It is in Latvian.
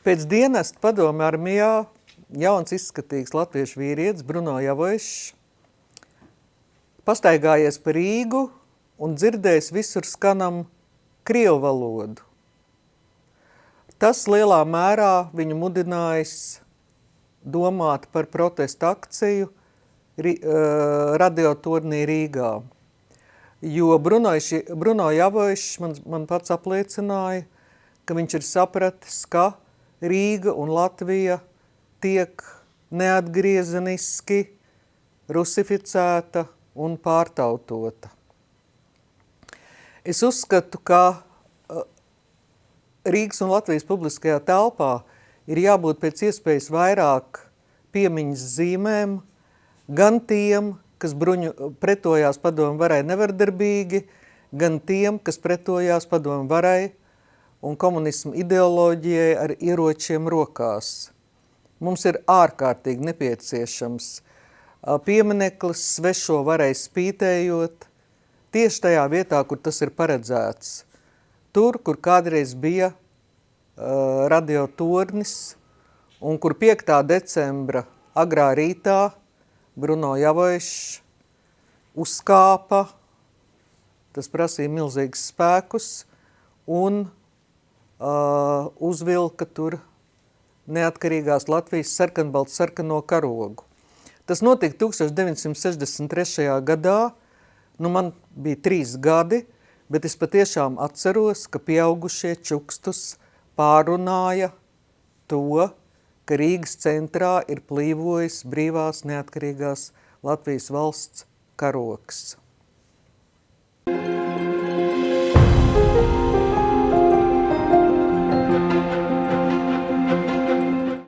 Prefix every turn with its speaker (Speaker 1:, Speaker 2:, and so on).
Speaker 1: Pēc dienesta padomu armijā jauns izskatīgs latviešu vīrietis Bruno Javojšs pastaigājies pa Rīgu un dzirdējis visur skanam krievu valodu. Tas lielā mērā viņu mudinājis domāt par protestu akciju radioturnī Rīgā. Jo Bruno Javojšs man pats apliecināja, ka viņš ir sapratis, ka Rīga un Latvija tiek neatgriezeniski rusificēta un pārtautota. Es uzskatu, ka Rīgas un Latvijas publiskajā telpā ir jābūt pēc iespējas vairāk piemiņas zīmēm gan tiem, kas pretojās padomu varai nevardarbīgi, gan tiem, kas pretojās padomu varai un komunismu ideoloģijai ar ieročiem rokās. Mums ir ārkārtīgi nepieciešams piemineklis svešo varai spītējot tieši tajā vietā, kur tas ir paredzēts. Tur, kur kādreiz bija radioturnis un kur 5. decembra agrā rītā Bruno Javojšs uzkāpa, tas prasīja milzīgus spēkus un uzvilka tur neatkarīgās Latvijas sarkanbalts-sarkano karogu. Tas notika 1963. gadā, man bija 3 gadi, bet es patiešām atceros, ka pieaugušie čukstus pārunāja to, ka Rīgas centrā ir plīvojis brīvās neatkarīgās Latvijas valsts karogs.